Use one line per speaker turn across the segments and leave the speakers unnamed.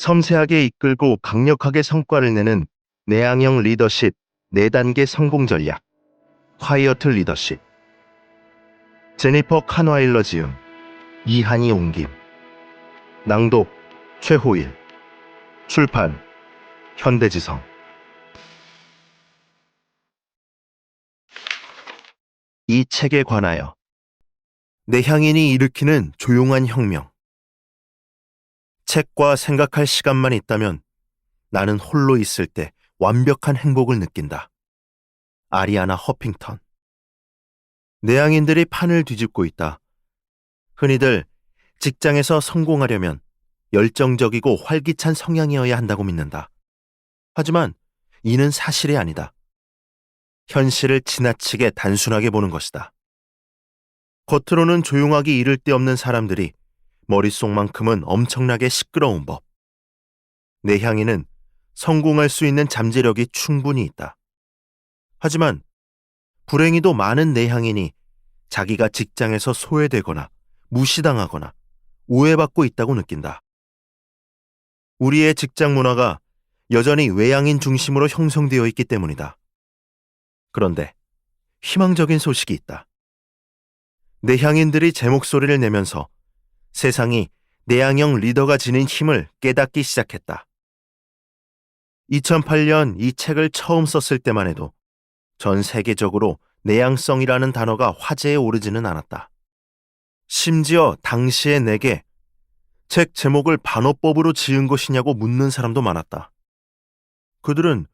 섬세하게 이끌고 강력하게 성과를 내는 내향형 리더십 4단계 성공 전략. 콰이어트 리더십. 제니퍼 카너일러 지음, 이한이 옮김. 낭독 최호일. 출판 현대지성. 이 책에 관하여. 내향인이 일으키는 조용한 혁명. 책과 생각할 시간만 있다면 나는 홀로 있을 때 완벽한 행복을 느낀다. 아리아나 허핑턴. 내향인들이 판을 뒤집고 있다. 흔히들 직장에서 성공하려면 열정적이고 활기찬 성향이어야 한다고 믿는다. 하지만 이는 사실이 아니다. 현실을 지나치게 단순하게 보는 것이다. 겉으로는 조용하기 이를 데 없는 사람들이 머릿속만큼은 엄청나게 시끄러운 법. 내향인은 성공할 수 있는 잠재력이 충분히 있다. 하지만 불행히도 많은 내향인이 자기가 직장에서 소외되거나 무시당하거나 오해받고 있다고 느낀다. 우리의 직장 문화가 여전히 외향인 중심으로 형성되어 있기 때문이다. 그런데 희망적인 소식이 있다. 내향인들이 제 목소리를 내면서 세상이 내향형 리더가 지닌 힘을 깨닫기 시작했다. 2008년 이 책을 처음 썼을 때만 해도 전 세계적으로 내향성이라는 단어가 화제에 오르지는 않았다. 심지어 당시의 내게 책 제목을 반어법으로 지은 것이냐고 묻는 사람도 많았다. 그들은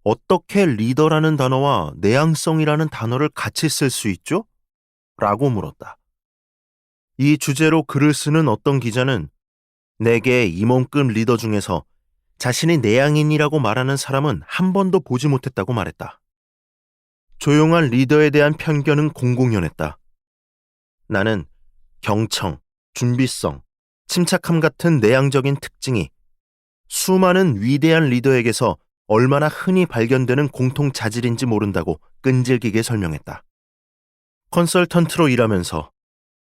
어떻게 리더라는 단어와 내향성이라는 단어를 같이 쓸 수 있죠? 라고 물었다. 이 주제로 글을 쓰는 어떤 기자는 내게 이 몸급 리더 중에서 자신이 내향인이라고 말하는 사람은 한 번도 보지 못했다고 말했다. 조용한 리더에 대한 편견은 공공연했다. 나는 경청, 준비성, 침착함 같은 내향적인 특징이 수많은 위대한 리더에게서 얼마나 흔히 발견되는 공통 자질인지 모른다고 끈질기게 설명했다. 컨설턴트로 일하면서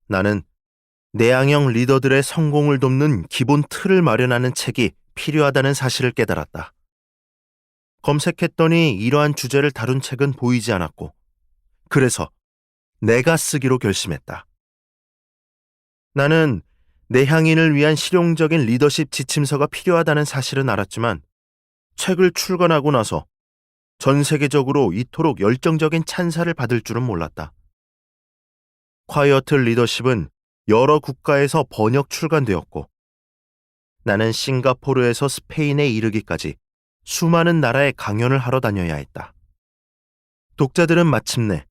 나는 내향형 리더들의 성공을 돕는 기본 틀을 마련하는 책이 필요하다는 사실을 깨달았다. 검색했더니 이러한 주제를 다룬 책은 보이지 않았고, 그래서 내가 쓰기로 결심했다. 나는 내향인을 위한 실용적인 리더십 지침서가 필요하다는 사실은 알았지만 책을 출간하고 나서 전 세계적으로 이토록 열정적인 찬사를 받을 줄은 몰랐다. 콰이어트 리더십은 여러 국가에서 번역 출간되었고 나는 싱가포르에서 스페인에 이르기까지 수많은 나라에 강연을 하러 다녀야 했다. 독자들은 마침내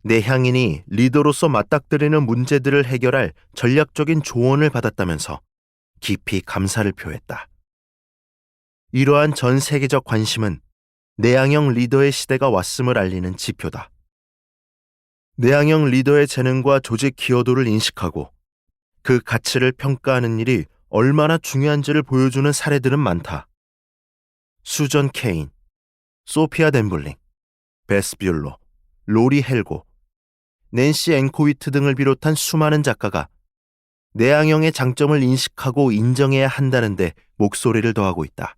내향인이 리더로서 맞닥뜨리는 문제들을 해결할 전략적인 조언을 받았다면서 깊이 감사를 표했다. 이러한 전 세계적 관심은 내향형 리더의 시대가 왔음을 알리는 지표다. 내향형 리더의 재능과 조직 기여도를 인식하고 그 가치를 평가하는 일이 얼마나 중요한지를 보여주는 사례들은 많다. 수전 케인, 소피아 덴블링, 베스 뷸러, 로리 헬고, 낸시 앵코위트 등을 비롯한 수많은 작가가 내향형의 장점을 인식하고 인정해야 한다는데 목소리를 더하고 있다.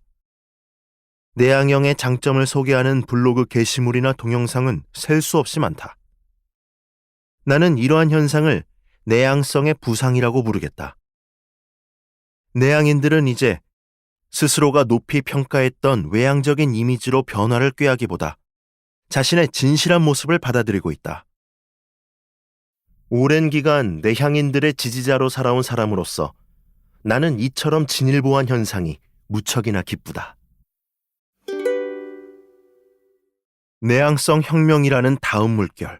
내향형의 장점을 소개하는 블로그 게시물이나 동영상은 셀 수 없이 많다. 나는 이러한 현상을 내향성의 부상이라고 부르겠다. 내향인들은 이제 스스로가 높이 평가했던 외향적인 이미지로 변화를 꾀하기보다 자신의 진실한 모습을 받아들이고 있다. 오랜 기간 내향인들의 지지자로 살아온 사람으로서 나는 이처럼 진일보한 현상이 무척이나 기쁘다. 내향성 혁명이라는 다음 물결.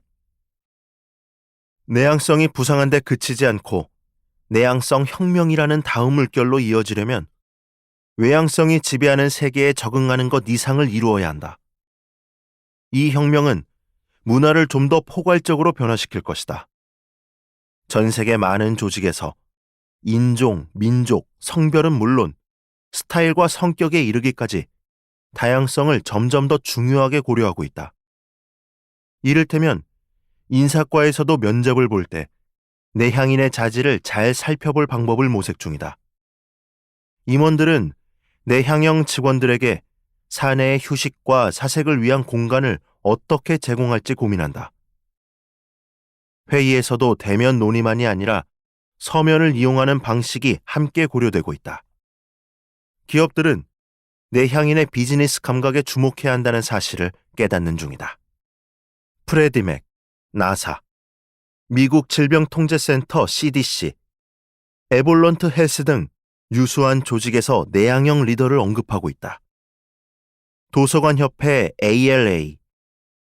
내향성이 부상한 데 그치지 않고 내향성 혁명이라는 다음 물결로 이어지려면 외향성이 지배하는 세계에 적응하는 것 이상을 이루어야 한다. 이 혁명은 문화를 좀 더 포괄적으로 변화시킬 것이다. 전 세계 많은 조직에서 인종, 민족, 성별은 물론 스타일과 성격에 이르기까지 다양성을 점점 더 중요하게 고려하고 있다. 이를테면 인사과에서도 면접을 볼 때 내향인의 자질을 잘 살펴볼 방법을 모색 중이다. 임원들은 내향형 직원들에게 사내의 휴식과 사색을 위한 공간을 어떻게 제공할지 고민한다. 회의에서도 대면 논의만이 아니라 서면을 이용하는 방식이 함께 고려되고 있다. 기업들은 내향인의 비즈니스 감각에 주목해야 한다는 사실을 깨닫는 중이다. 프레디 맥, 나사, 미국 질병통제센터 CDC, 에볼런트 헬스 등 유수한 조직에서 내향형 리더를 언급하고 있다. 도서관협회 ALA,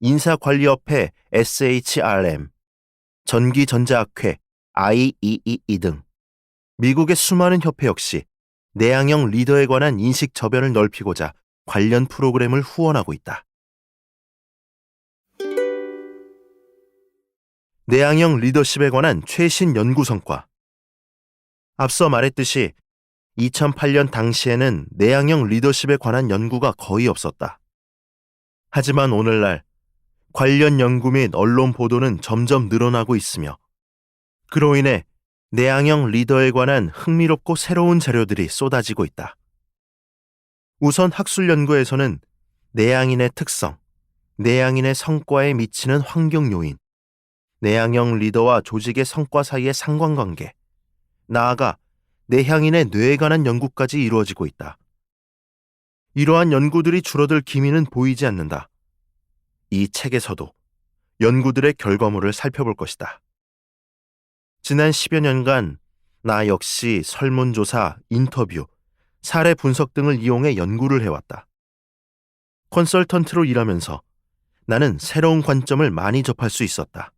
인사관리협회 SHRM, 전기전자학회 IEEE 등 미국의 수많은 협회 역시 내향형 리더에 관한 인식 저변을 넓히고자 관련 프로그램을 후원하고 있다. 내향형 리더십에 관한 최신 연구 성과. 앞서 말했듯이 2008년 당시에는 내향형 리더십에 관한 연구가 거의 없었다. 하지만 오늘날 관련 연구 및 언론 보도는 점점 늘어나고 있으며 그로 인해 내향형 리더에 관한 흥미롭고 새로운 자료들이 쏟아지고 있다. 우선 학술 연구에서는 내향인의 특성, 내향인의 성과에 미치는 환경 요인, 내향형 리더와 조직의 성과 사이의 상관관계, 나아가 내향인의 뇌에 관한 연구까지 이루어지고 있다. 이러한 연구들이 줄어들 기미는 보이지 않는다. 이 책에서도 연구들의 결과물을 살펴볼 것이다. 지난 10여 년간 나 역시 설문조사, 인터뷰, 사례 분석 등을 이용해 연구를 해왔다. 컨설턴트로 일하면서 나는 새로운 관점을 많이 접할 수 있었다.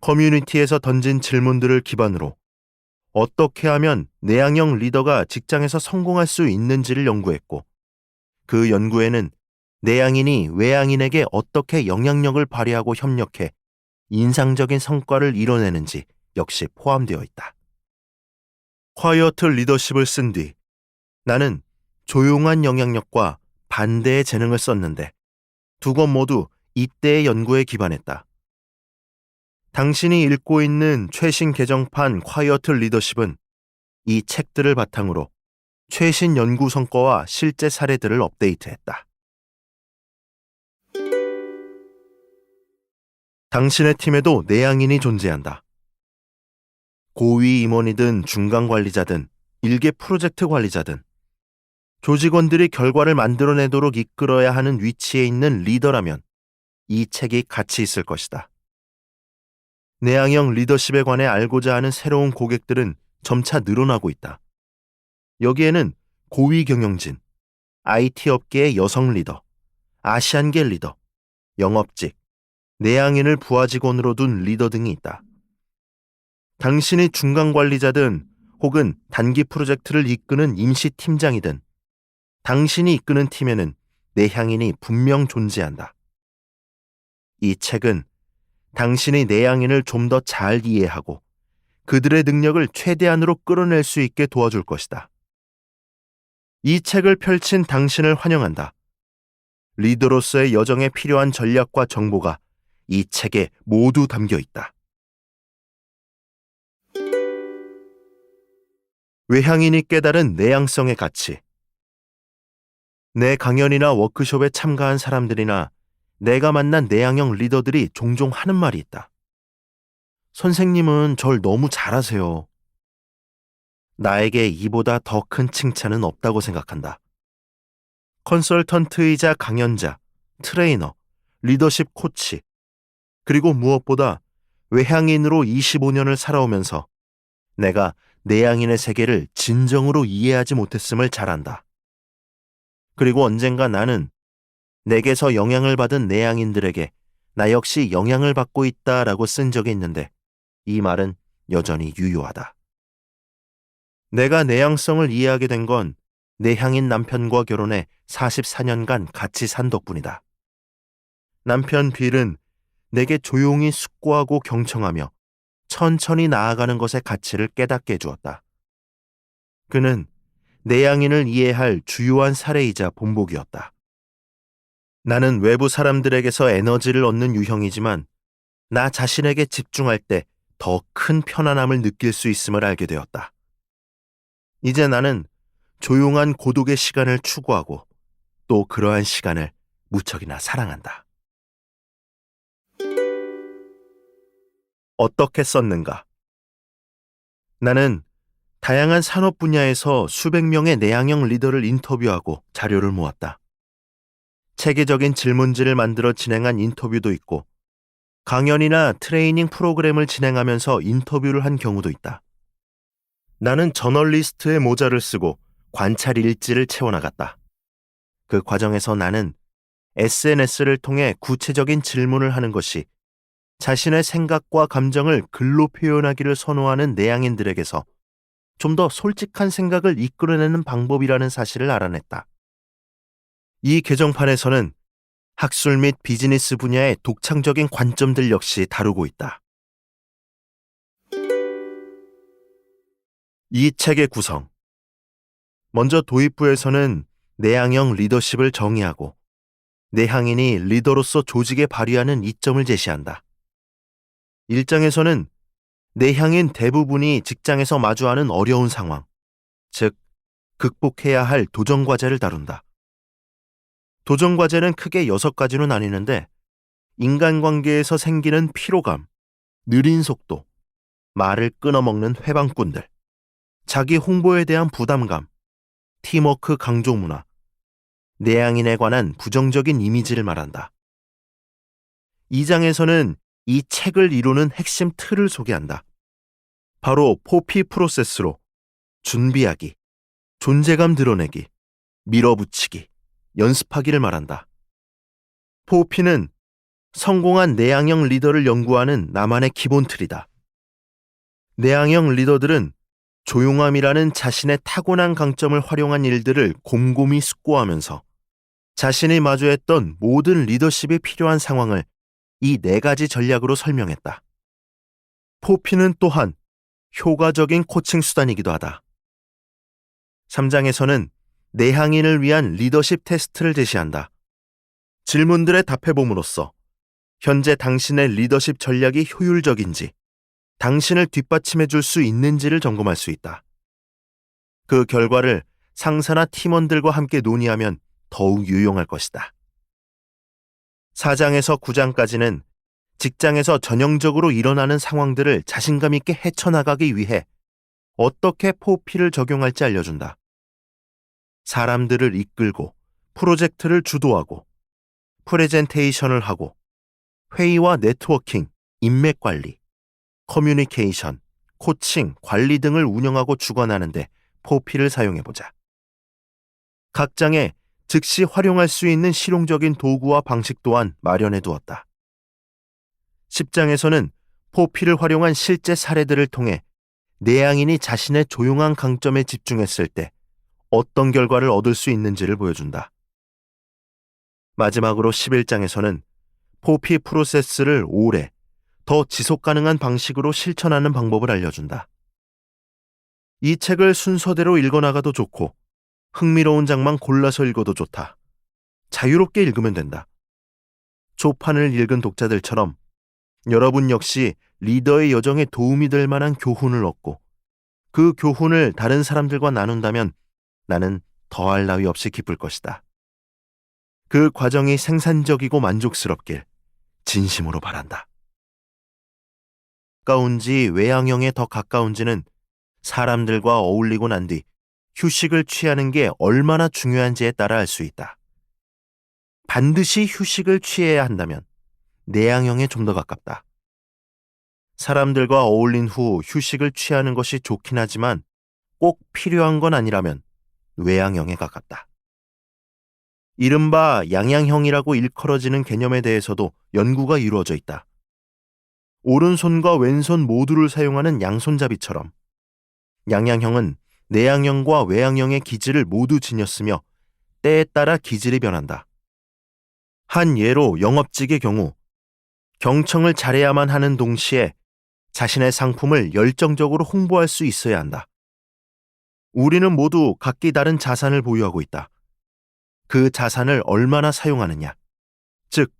커뮤니티에서 던진 질문들을 기반으로 어떻게 하면 내향형 리더가 직장에서 성공할 수 있는지를 연구했고, 그 연구에는 내향인이 외향인에게 어떻게 영향력을 발휘하고 협력해 인상적인 성과를 이뤄내는지 역시 포함되어 있다. 콰이어트 리더십을 쓴 뒤 나는 조용한 영향력과 반대의 재능을 썼는데 두 권 모두 이때의 연구에 기반했다. 당신이 읽고 있는 최신 개정판 콰이어트 리더십은 이 책들을 바탕으로 최신 연구 성과와 실제 사례들을 업데이트했다. 당신의 팀에도 내향인이 존재한다. 고위 임원이든 중간 관리자든 일개 프로젝트 관리자든 조직원들이 결과를 만들어내도록 이끌어야 하는 위치에 있는 리더라면 이 책이 가치 있을 것이다. 내향형 리더십에 관해 알고자 하는 새로운 고객들은 점차 늘어나고 있다. 여기에는 고위 경영진, IT 업계의 여성 리더, 아시안계 리더, 영업직, 내향인을 부하 직원으로 둔 리더 등이 있다. 당신이 중간 관리자든 혹은 단기 프로젝트를 이끄는 임시 팀장이든 당신이 이끄는 팀에는 내향인이 분명 존재한다. 이 책은 당신이 내향인을 좀 더 잘 이해하고 그들의 능력을 최대한으로 끌어낼 수 있게 도와줄 것이다. 이 책을 펼친 당신을 환영한다. 리더로서의 여정에 필요한 전략과 정보가 이 책에 모두 담겨 있다. 외향인이 깨달은 내향성의 가치. 내 강연이나 워크숍에 참가한 사람들이나 내가 만난 내향형 리더들이 종종 하는 말이 있다. 선생님은 절 너무 잘하세요. 나에게 이보다 더 큰 칭찬은 없다고 생각한다. 컨설턴트이자 강연자, 트레이너, 리더십 코치, 그리고 무엇보다 외향인으로 25년을 살아오면서 내가 내향인의 세계를 진정으로 이해하지 못했음을 잘 안다. 그리고 언젠가 나는 내게서 영향을 받은 내향인들에게 나 역시 영향을 받고 있다라고 쓴 적이 있는데 이 말은 여전히 유효하다. 내가 내향성을 이해하게 된 건 내향인 남편과 결혼해 44년간 같이 산 덕분이다. 남편 빌은 내게 조용히 숙고하고 경청하며 천천히 나아가는 것의 가치를 깨닫게 해주었다. 그는 내향인을 이해할 주요한 사례이자 본보기였다. 나는 외부 사람들에게서 에너지를 얻는 유형이지만 나 자신에게 집중할 때 더 큰 편안함을 느낄 수 있음을 알게 되었다. 이제 나는 조용한 고독의 시간을 추구하고 또 그러한 시간을 무척이나 사랑한다. 어떻게 썼는가? 나는 다양한 산업 분야에서 수백 명의 내향형 리더를 인터뷰하고 자료를 모았다. 체계적인 질문지를 만들어 진행한 인터뷰도 있고, 강연이나 트레이닝 프로그램을 진행하면서 인터뷰를 한 경우도 있다. 나는 저널리스트의 모자를 쓰고 관찰 일지를 채워나갔다. 그 과정에서 나는 SNS를 통해 구체적인 질문을 하는 것이 자신의 생각과 감정을 글로 표현하기를 선호하는 내향인들에게서 좀 더 솔직한 생각을 이끌어내는 방법이라는 사실을 알아냈다. 이 개정판에서는 학술 및 비즈니스 분야의 독창적인 관점들 역시 다루고 있다. 이 책의 구성. 먼저 도입부에서는 내향형 리더십을 정의하고 내향인이 리더로서 조직에 발휘하는 이점을 제시한다. 1장에서는 내향인 대부분이 직장에서 마주하는 어려운 상황, 즉 극복해야 할 도전과제를 다룬다. 도전과제는 크게 6가지로 나뉘는데 인간관계에서 생기는 피로감, 느린 속도, 말을 끊어먹는 회방꾼들, 자기 홍보에 대한 부담감, 팀워크 강조 문화, 내향인에 관한 부정적인 이미지를 말한다. 2장에서는 이 책을 이루는 핵심 틀을 소개한다. 바로 포피 프로세스로 준비하기, 존재감 드러내기, 밀어붙이기, 연습하기를 말한다. 포피는 성공한 내향형 리더를 연구하는 나만의 기본 틀이다. 내향형 리더들은 조용함이라는 자신의 타고난 강점을 활용한 일들을 곰곰이 숙고하면서 자신이 마주했던 모든 리더십이 필요한 상황을 이 4가지 전략으로 설명했다. 포피는 또한 효과적인 코칭 수단이기도 하다. 3장에서는 내향인을 위한 리더십 테스트를 제시한다. 질문들에 답해봄으로써 현재 당신의 리더십 전략이 효율적인지, 당신을 뒷받침해 줄 수 있는지를 점검할 수 있다. 그 결과를 상사나 팀원들과 함께 논의하면 더욱 유용할 것이다. 4장에서 9장까지는 직장에서 전형적으로 일어나는 상황들을 자신감 있게 헤쳐나가기 위해 어떻게 포피를 적용할지 알려준다. 사람들을 이끌고 프로젝트를 주도하고 프레젠테이션을 하고 회의와 네트워킹, 인맥 관리, 커뮤니케이션, 코칭, 관리 등을 운영하고 주관하는데 포피를 사용해보자. 각 장에 즉시 활용할 수 있는 실용적인 도구와 방식 또한 마련해 두었다. 10장에서는 포피를 활용한 실제 사례들을 통해 내향인이 자신의 조용한 강점에 집중했을 때 어떤 결과를 얻을 수 있는지를 보여준다. 마지막으로 11장에서는 포피 프로세스를 오래, 더 지속 가능한 방식으로 실천하는 방법을 알려준다. 이 책을 순서대로 읽어나가도 좋고 흥미로운 장만 골라서 읽어도 좋다. 자유롭게 읽으면 된다. 초판을 읽은 독자들처럼 여러분 역시 리더의 여정에 도움이 될 만한 교훈을 얻고 그 교훈을 다른 사람들과 나눈다면 나는 더할 나위 없이 기쁠 것이다. 그 과정이 생산적이고 만족스럽길 진심으로 바란다. 가까운지 외향형에 더 가까운지는 사람들과 어울리고 난 뒤 휴식을 취하는 게 얼마나 중요한지에 따라 알 수 있다. 반드시 휴식을 취해야 한다면 내향형에 좀 더 가깝다. 사람들과 어울린 후 휴식을 취하는 것이 좋긴 하지만 꼭 필요한 건 아니라면 외향형에 가깝다. 이른바 양양형이라고 일컬어지는 개념에 대해서도 연구가 이루어져 있다. 오른손과 왼손 모두를 사용하는 양손잡이처럼 양양형은 내향형과 외향형의 기질을 모두 지녔으며 때에 따라 기질이 변한다. 한 예로 영업직의 경우 경청을 잘해야만 하는 동시에 자신의 상품을 열정적으로 홍보할 수 있어야 한다. 우리는 모두 각기 다른 자산을 보유하고 있다. 그 자산을 얼마나 사용하느냐, 즉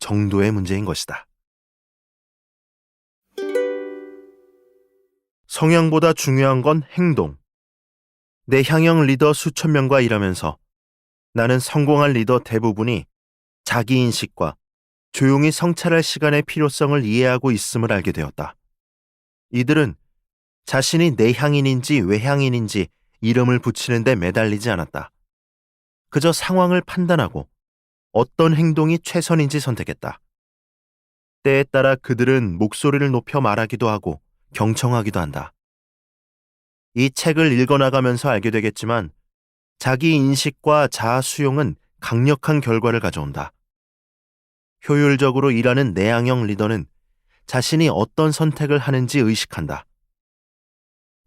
정도의 문제인 것이다. 성향보다 중요한 건 행동. 내향형 리더 수천 명과 일하면서 나는 성공한 리더 대부분이 자기인식과 조용히 성찰할 시간의 필요성을 이해하고 있음을 알게 되었다. 이들은 자신이 내향인인지 외향인인지 이름을 붙이는 데 매달리지 않았다. 그저 상황을 판단하고 어떤 행동이 최선인지 선택했다. 때에 따라 그들은 목소리를 높여 말하기도 하고 경청하기도 한다. 이 책을 읽어나가면서 알게 되겠지만 자기 인식과 자아 수용은 강력한 결과를 가져온다. 효율적으로 일하는 내향형 리더는 자신이 어떤 선택을 하는지 의식한다.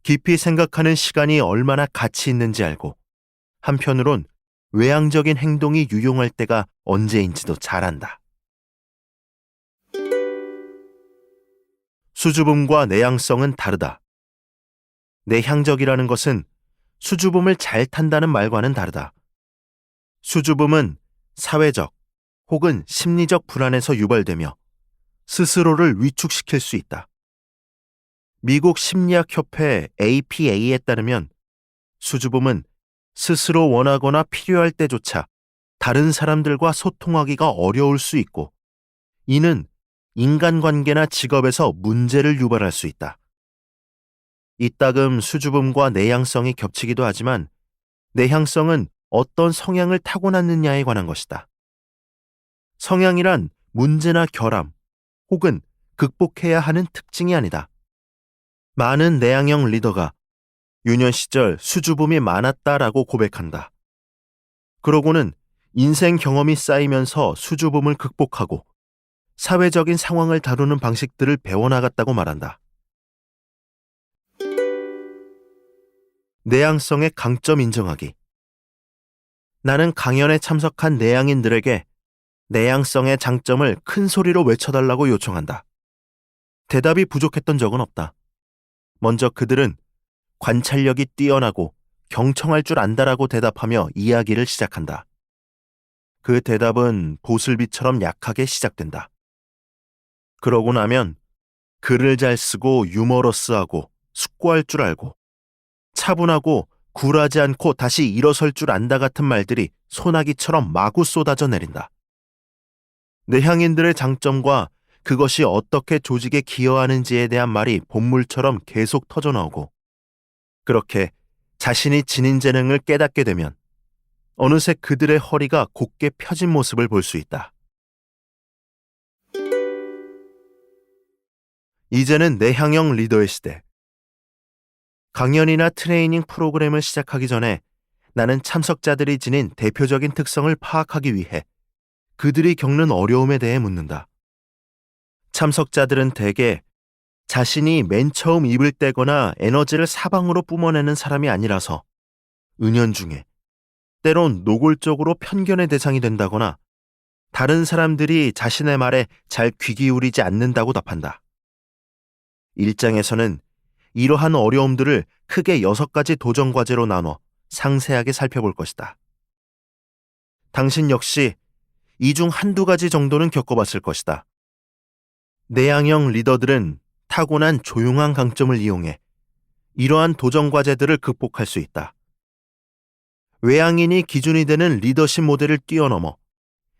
깊이 생각하는 시간이 얼마나 가치 있는지 알고 한편으론 외향적인 행동이 유용할 때가 언제인지도 잘 안다. 수줍음과 내향성은 다르다. 내향적이라는 것은 수줍음을 잘 탄다는 말과는 다르다. 수줍음은 사회적 혹은 심리적 불안에서 유발되며 스스로를 위축시킬 수 있다. 미국 심리학협회 APA에 따르면 수줍음은 스스로 원하거나 필요할 때조차 다른 사람들과 소통하기가 어려울 수 있고 이는 인간관계나 직업에서 문제를 유발할 수 있다. 이따금 수줍음과 내향성이 겹치기도 하지만 내향성은 어떤 성향을 타고났느냐에 관한 것이다. 성향이란 문제나 결함 혹은 극복해야 하는 특징이 아니다. 많은 내향형 리더가 유년 시절 수줍음이 많았다라고 고백한다. 그러고는 인생 경험이 쌓이면서 수줍음을 극복하고 사회적인 상황을 다루는 방식들을 배워나갔다고 말한다. 내향성의 강점 인정하기. 나는 강연에 참석한 내향인들에게 내향성의 장점을 큰 소리로 외쳐달라고 요청한다. 대답이 부족했던 적은 없다. 먼저 그들은 관찰력이 뛰어나고 경청할 줄 안다라고 대답하며 이야기를 시작한다. 그 대답은 보슬비처럼 약하게 시작된다. 그러고 나면 글을 잘 쓰고 유머러스하고 숙고할 줄 알고 차분하고 굴하지 않고 다시 일어설 줄 안다 같은 말들이 소나기처럼 마구 쏟아져 내린다. 내향인들의 장점과 그것이 어떻게 조직에 기여하는지에 대한 말이 본물처럼 계속 터져나오고 그렇게 자신이 지닌 재능을 깨닫게 되면 어느새 그들의 허리가 곧게 펴진 모습을 볼 수 있다. 이제는 내향형 리더의 시대. 강연이나 트레이닝 프로그램을 시작하기 전에 나는 참석자들이 지닌 대표적인 특성을 파악하기 위해 그들이 겪는 어려움에 대해 묻는다. 참석자들은 대개 자신이 맨 처음 입을 떼거나 에너지를 사방으로 뿜어내는 사람이 아니라서 은연중에 때론 노골적으로 편견의 대상이 된다거나 다른 사람들이 자신의 말에 잘 귀 기울이지 않는다고 답한다. 일장에서는 이러한 어려움들을 크게 6가지 도전 과제로 나눠 상세하게 살펴볼 것이다. 당신 역시 이 중 한두 가지 정도는 겪어봤을 것이다. 내향형 리더들은 타고난 조용한 강점을 이용해 이러한 도전 과제들을 극복할 수 있다. 외향인이 기준이 되는 리더십 모델을 뛰어넘어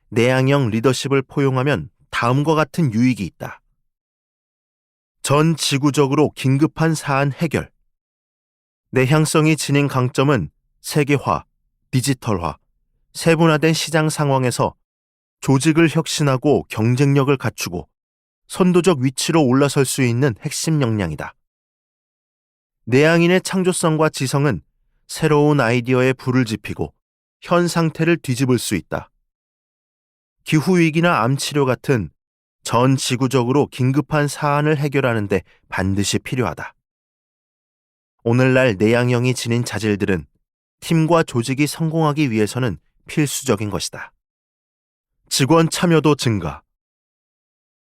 내향형 리더십을 포용하면 다음과 같은 유익이 있다. 전 지구적으로 긴급한 사안 해결. 내향성이 지닌 강점은 세계화, 디지털화, 세분화된 시장 상황에서 조직을 혁신하고 경쟁력을 갖추고 선도적 위치로 올라설 수 있는 핵심 역량이다. 내향인의 창조성과 지성은 새로운 아이디어에 불을 지피고 현 상태를 뒤집을 수 있다. 기후위기나 암치료 같은 전 지구적으로 긴급한 사안을 해결하는 데 반드시 필요하다. 오늘날 내향형이 지닌 자질들은 팀과 조직이 성공하기 위해서는 필수적인 것이다. 직원 참여도 증가.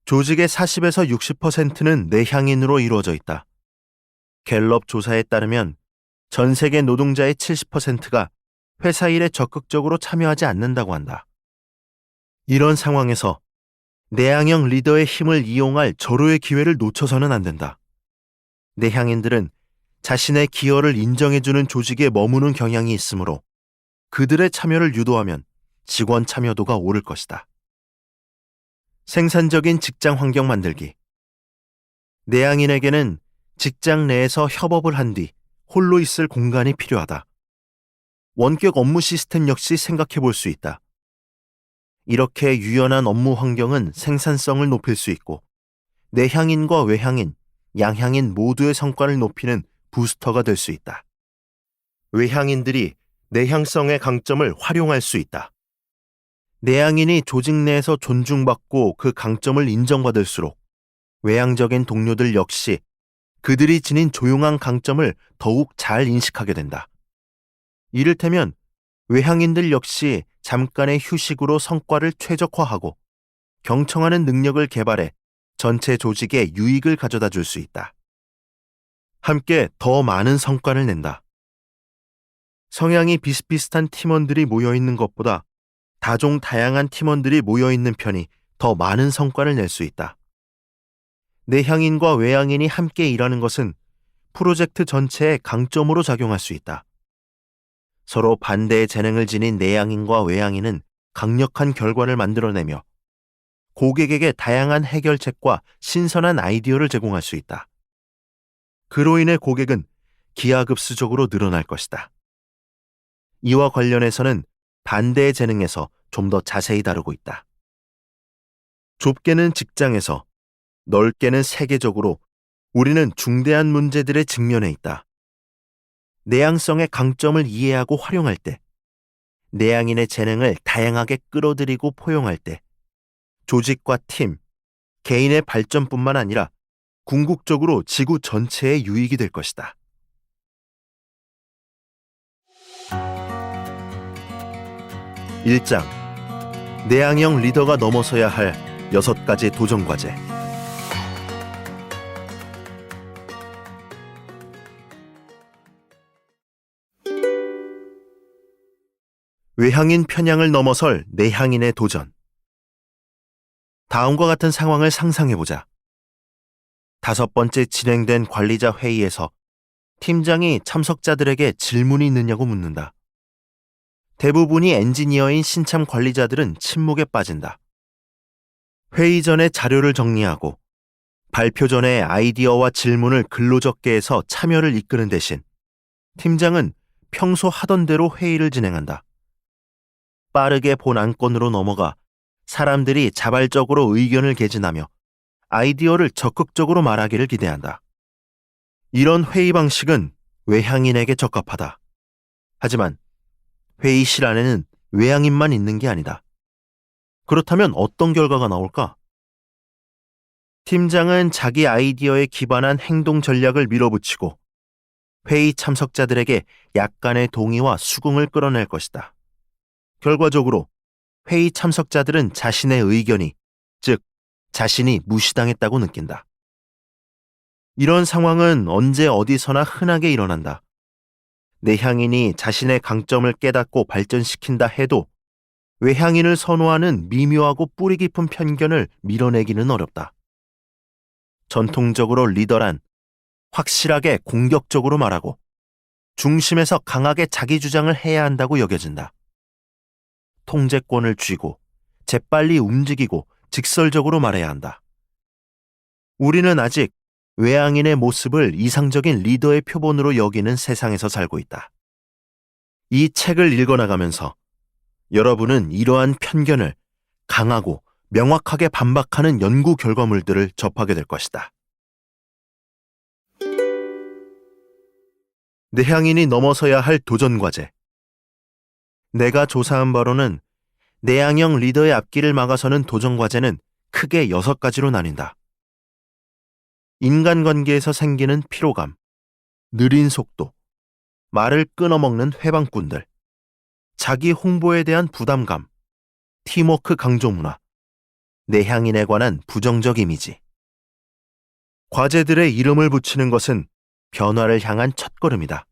조직의 40에서 60%는 내향인으로 이루어져 있다. 갤럽 조사에 따르면 전 세계 노동자의 70%가 회사 일에 적극적으로 참여하지 않는다고 한다. 이런 상황에서 내향형 리더의 힘을 이용할 절호의 기회를 놓쳐서는 안 된다. 내향인들은 자신의 기여를 인정해주는 조직에 머무는 경향이 있으므로 그들의 참여를 유도하면 직원 참여도가 오를 것이다. 생산적인 직장 환경 만들기. 내향인에게는 직장 내에서 협업을 한 뒤 홀로 있을 공간이 필요하다. 원격 업무 시스템 역시 생각해 볼 수 있다. 이렇게 유연한 업무 환경은 생산성을 높일 수 있고 내향인과 외향인, 양향인 모두의 성과를 높이는 부스터가 될 수 있다. 외향인들이 내향성의 강점을 활용할 수 있다. 내향인이 조직 내에서 존중받고 그 강점을 인정받을수록 외향적인 동료들 역시 그들이 지닌 조용한 강점을 더욱 잘 인식하게 된다. 이를테면 외향인들 역시 잠깐의 휴식으로 성과를 최적화하고 경청하는 능력을 개발해 전체 조직에 유익을 가져다 줄 수 있다. 함께 더 많은 성과를 낸다. 성향이 비슷비슷한 팀원들이 모여있는 것보다 다양한 팀원들이 모여있는 편이 더 많은 성과를 낼 수 있다. 내향인과 외향인이 함께 일하는 것은 프로젝트 전체의 강점으로 작용할 수 있다. 서로 반대의 재능을 지닌 내향인과 외향인은 강력한 결과를 만들어내며 고객에게 다양한 해결책과 신선한 아이디어를 제공할 수 있다. 그로 인해 고객은 기하급수적으로 늘어날 것이다. 이와 관련해서는 반대의 재능에서 좀 더 자세히 다루고 있다. 좁게는 직장에서, 넓게는 세계적으로 우리는 중대한 문제들에 직면해 있다. 내향성의 강점을 이해하고 활용할 때, 내향인의 재능을 다양하게 끌어들이고 포용할 때, 조직과 팀, 개인의 발전뿐만 아니라 궁극적으로 지구 전체의 유익이 될 것이다. 1장. 내향형 리더가 넘어서야 할 6가지 도전 과제. 외향인 편향을 넘어설 내향인의 도전. 다음과 같은 상황을 상상해보자. 5번째 진행된 관리자 회의에서 팀장이 참석자들에게 질문이 있느냐고 묻는다. 대부분이 엔지니어인 신참 관리자들은 침묵에 빠진다. 회의 전에 자료를 정리하고 발표 전에 아이디어와 질문을 글로 적게 해서 참여를 이끄는 대신 팀장은 평소 하던 대로 회의를 진행한다. 빠르게 본 안건으로 넘어가 사람들이 자발적으로 의견을 개진하며 아이디어를 적극적으로 말하기를 기대한다. 이런 회의 방식은 외향인에게 적합하다. 하지만 회의실 안에는 외향인만 있는 게 아니다. 그렇다면 어떤 결과가 나올까? 팀장은 자기 아이디어에 기반한 행동 전략을 밀어붙이고 회의 참석자들에게 약간의 동의와 수긍을 끌어낼 것이다. 결과적으로 회의 참석자들은 자신의 의견이, 즉 자신이 무시당했다고 느낀다. 이런 상황은 언제 어디서나 흔하게 일어난다. 내향인이 자신의 강점을 깨닫고 발전시킨다 해도 외향인을 선호하는 미묘하고 뿌리 깊은 편견을 밀어내기는 어렵다. 전통적으로 리더란 확실하게 공격적으로 말하고 중심에서 강하게 자기 주장을 해야 한다고 여겨진다. 통제권을 쥐고 재빨리 움직이고 직설적으로 말해야 한다. 우리는 아직 외향인의 모습을 이상적인 리더의 표본으로 여기는 세상에서 살고 있다. 이 책을 읽어나가면서 여러분은 이러한 편견을 강하고 명확하게 반박하는 연구 결과물들을 접하게 될 것이다. 내향인이 넘어서야 할 도전 과제. 내가 조사한 바로는 내향형 리더의 앞길을 막아서는 도전 과제는 크게 6가지로 나뉜다. 인간관계에서 생기는 피로감, 느린 속도, 말을 끊어먹는 회방꾼들, 자기 홍보에 대한 부담감, 팀워크 강조 문화, 내향인에 관한 부정적 이미지. 과제들의 이름을 붙이는 것은 변화를 향한 첫걸음이다.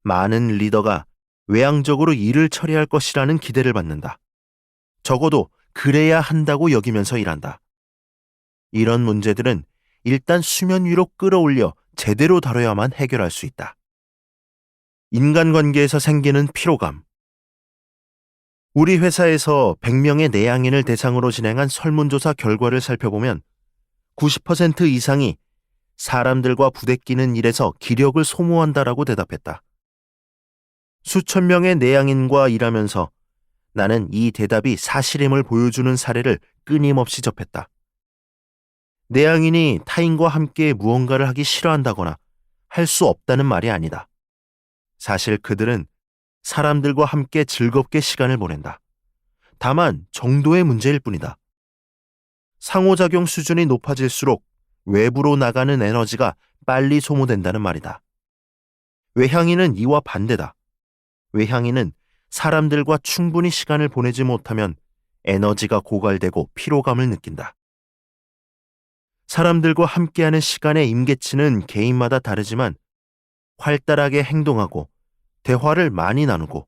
많은 리더가 외향적으로 일을 처리할 것이라는 기대를 받는다. 적어도 그래야 한다고 여기면서 일한다. 이런 문제들은 일단 수면 위로 끌어올려 제대로 다뤄야만 해결할 수 있다. 인간관계에서 생기는 피로감. 우리 회사에서 100명의 내향인을 대상으로 진행한 설문조사 결과를 살펴보면 90% 이상이 사람들과 부대끼는 일에서 기력을 소모한다라고 대답했다. 수천 명의 내향인과 일하면서 나는 이 대답이 사실임을 보여주는 사례를 끊임없이 접했다. 내향인이 타인과 함께 무언가를 하기 싫어한다거나 할 수 없다는 말이 아니다. 사실 그들은 사람들과 함께 즐겁게 시간을 보낸다. 다만 정도의 문제일 뿐이다. 상호작용 수준이 높아질수록 외부로 나가는 에너지가 빨리 소모된다는 말이다. 외향인은 이와 반대다. 외향인은 사람들과 충분히 시간을 보내지 못하면 에너지가 고갈되고 피로감을 느낀다. 사람들과 함께하는 시간의 임계치는 개인마다 다르지만 활달하게 행동하고 대화를 많이 나누고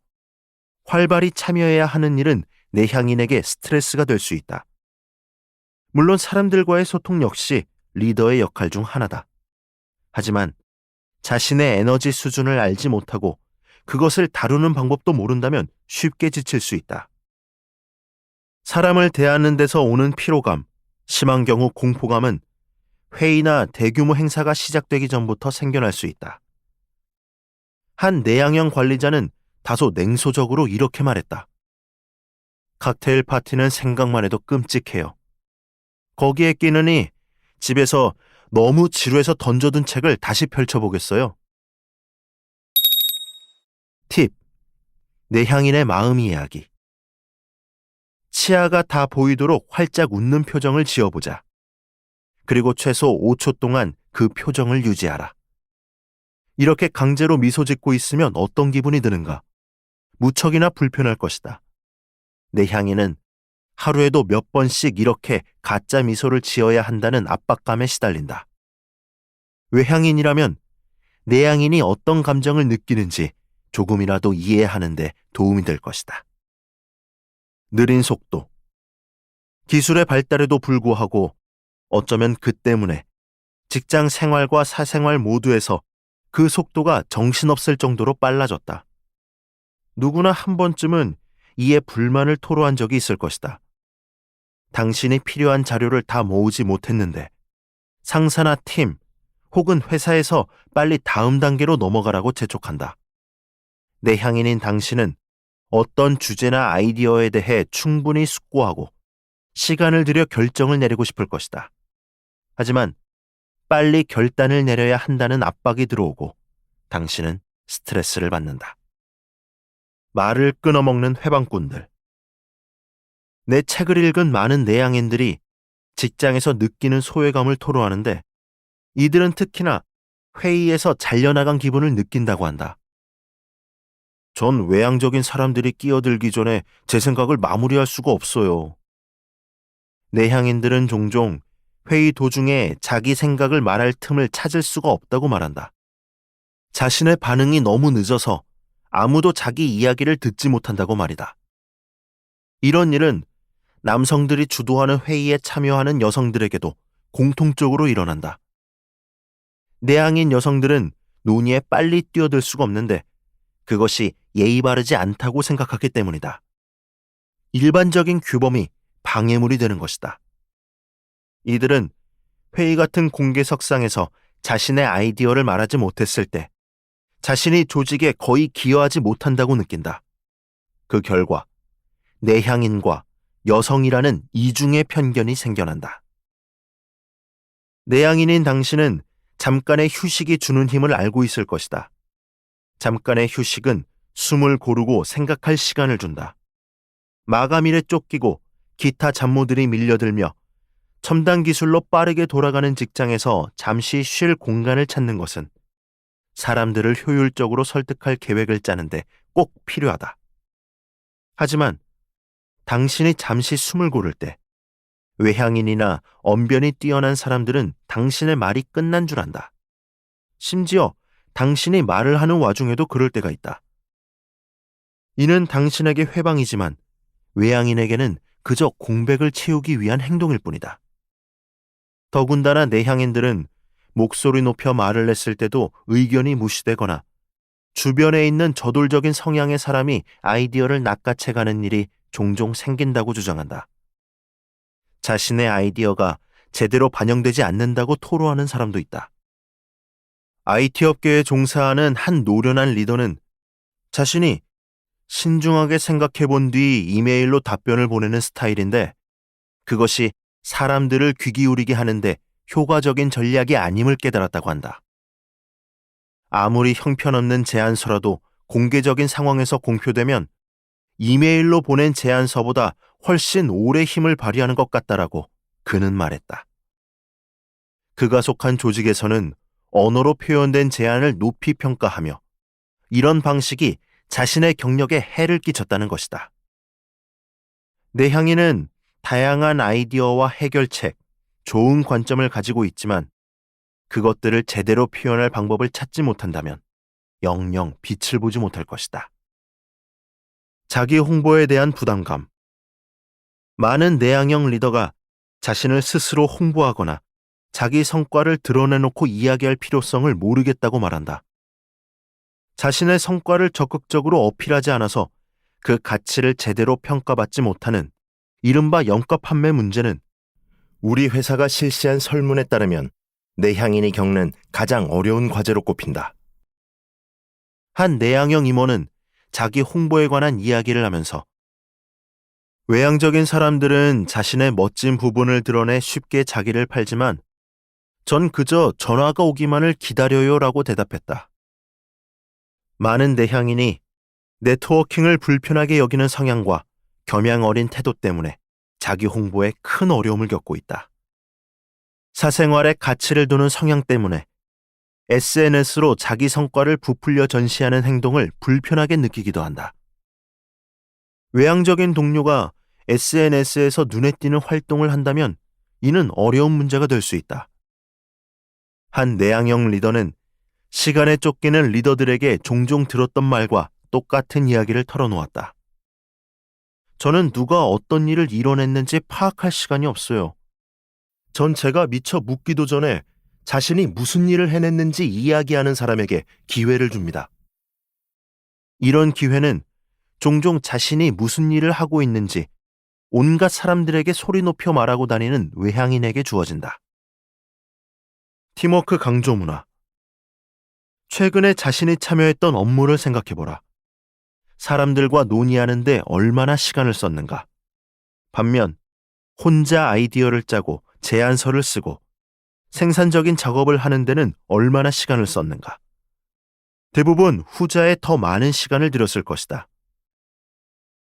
활발히 참여해야 하는 일은 내향인에게 스트레스가 될 수 있다. 물론 사람들과의 소통 역시 리더의 역할 중 하나다. 하지만 자신의 에너지 수준을 알지 못하고 그것을 다루는 방법도 모른다면 쉽게 지칠 수 있다. 사람을 대하는 데서 오는 피로감, 심한 경우 공포감은 회의나 대규모 행사가 시작되기 전부터 생겨날 수 있다. 한 내향형 관리자는 다소 냉소적으로 이렇게 말했다. 칵테일 파티는 생각만 해도 끔찍해요. 거기에 끼느니 집에서 너무 지루해서 던져둔 책을 다시 펼쳐보겠어요. 팁. 내향인의 마음 이야기. 치아가 다 보이도록 활짝 웃는 표정을 지어보자. 그리고 최소 5초 동안 그 표정을 유지하라. 이렇게 강제로 미소 짓고 있으면 어떤 기분이 드는가? 무척이나 불편할 것이다. 내향인은 하루에도 몇 번씩 이렇게 가짜 미소를 지어야 한다는 압박감에 시달린다. 외향인이라면 내향인이 어떤 감정을 느끼는지 조금이라도 이해하는 데 도움이 될 것이다. 느린 속도. 기술의 발달에도 불구하고 어쩌면 그 때문에 직장 생활과 사생활 모두에서 그 속도가 정신없을 정도로 빨라졌다. 누구나 한 번쯤은 이에 불만을 토로한 적이 있을 것이다. 당신이 필요한 자료를 다 모으지 못했는데 상사나 팀 혹은 회사에서 빨리 다음 단계로 넘어가라고 재촉한다. 내향인인 당신은 어떤 주제나 아이디어에 대해 충분히 숙고하고 시간을 들여 결정을 내리고 싶을 것이다. 하지만 빨리 결단을 내려야 한다는 압박이 들어오고 당신은 스트레스를 받는다. 말을 끊어먹는 회방꾼들. 내 책을 읽은 많은 내향인들이 직장에서 느끼는 소외감을 토로하는데 이들은 특히나 회의에서 잘려나간 기분을 느낀다고 한다. 전 외향적인 사람들이 끼어들기 전에 제 생각을 마무리할 수가 없어요. 내향인들은 종종 회의 도중에 자기 생각을 말할 틈을 찾을 수가 없다고 말한다. 자신의 반응이 너무 늦어서 아무도 자기 이야기를 듣지 못한다고 말이다. 이런 일은 남성들이 주도하는 회의에 참여하는 여성들에게도 공통적으로 일어난다. 내향인 여성들은 논의에 빨리 뛰어들 수가 없는데 그것이 예의 바르지 않다고 생각하기 때문이다. 일반적인 규범이 방해물이 되는 것이다. 이들은 회의 같은 공개석상에서 자신의 아이디어를 말하지 못했을 때 자신이 조직에 거의 기여하지 못한다고 느낀다. 그 결과 내향인과 여성이라는 이중의 편견이 생겨난다. 내향인인 당신은 잠깐의 휴식이 주는 힘을 알고 있을 것이다. 잠깐의 휴식은 숨을 고르고 생각할 시간을 준다. 마감일에 쫓기고 기타 잡무들이 밀려들며 첨단 기술로 빠르게 돌아가는 직장에서 잠시 쉴 공간을 찾는 것은 사람들을 효율적으로 설득할 계획을 짜는데 꼭 필요하다. 하지만 당신이 잠시 숨을 고를 때 외향인이나 언변이 뛰어난 사람들은 당신의 말이 끝난 줄 안다. 심지어 당신이 말을 하는 와중에도 그럴 때가 있다. 이는 당신에게 회방이지만 외향인에게는 그저 공백을 채우기 위한 행동일 뿐이다. 더군다나 내향인들은 목소리 높여 말을 했을 때도 의견이 무시되거나 주변에 있는 저돌적인 성향의 사람이 아이디어를 낚아채가는 일이 종종 생긴다고 주장한다. 자신의 아이디어가 제대로 반영되지 않는다고 토로하는 사람도 있다. IT 업계에 종사하는 한 노련한 리더는 자신이 신중하게 생각해 본 뒤 이메일로 답변을 보내는 스타일인데 그것이 사람들을 귀 기울이게 하는데 효과적인 전략이 아님을 깨달았다고 한다. 아무리 형편없는 제안서라도 공개적인 상황에서 공표되면 이메일로 보낸 제안서보다 훨씬 오래 힘을 발휘하는 것 같다라고 그는 말했다. 그가 속한 조직에서는 언어로 표현된 제안을 높이 평가하며 이런 방식이 자신의 경력에 해를 끼쳤다는 것이다. 내향인은 다양한 아이디어와 해결책, 좋은 관점을 가지고 있지만 그것들을 제대로 표현할 방법을 찾지 못한다면 영영 빛을 보지 못할 것이다. 자기 홍보에 대한 부담감. 많은 내향형 리더가 자신을 스스로 홍보하거나 자기 성과를 드러내놓고 이야기할 필요성을 모르겠다고 말한다. 자신의 성과를 적극적으로 어필하지 않아서 그 가치를 제대로 평가받지 못하는 이른바 영가 판매 문제는 우리 회사가 실시한 설문에 따르면 내향인이 겪는 가장 어려운 과제로 꼽힌다. 한 내향형 임원은 자기 홍보에 관한 이야기를 하면서 외향적인 사람들은 자신의 멋진 부분을 드러내 쉽게 자기를 팔지만 전 그저 전화가 오기만을 기다려요라고 대답했다. 많은 내향인이 네트워킹을 불편하게 여기는 성향과 겸양 어린 태도 때문에 자기 홍보에 큰 어려움을 겪고 있다. 사생활에 가치를 두는 성향 때문에 SNS로 자기 성과를 부풀려 전시하는 행동을 불편하게 느끼기도 한다. 외향적인 동료가 SNS에서 눈에 띄는 활동을 한다면 이는 어려운 문제가 될 수 있다. 한 내향형 리더는 시간에 쫓기는 리더들에게 종종 들었던 말과 똑같은 이야기를 털어놓았다. 저는 누가 어떤 일을 이뤄냈는지 파악할 시간이 없어요. 전 제가 미처 묻기도 전에 자신이 무슨 일을 해냈는지 이야기하는 사람에게 기회를 줍니다. 이런 기회는 종종 자신이 무슨 일을 하고 있는지 온갖 사람들에게 소리 높여 말하고 다니는 외향인에게 주어진다. 팀워크 강조 문화. 최근에 자신이 참여했던 업무를 생각해보라. 사람들과 논의하는데 얼마나 시간을 썼는가. 반면 혼자 아이디어를 짜고 제안서를 쓰고 생산적인 작업을 하는 데는 얼마나 시간을 썼는가. 대부분 후자에 더 많은 시간을 들였을 것이다.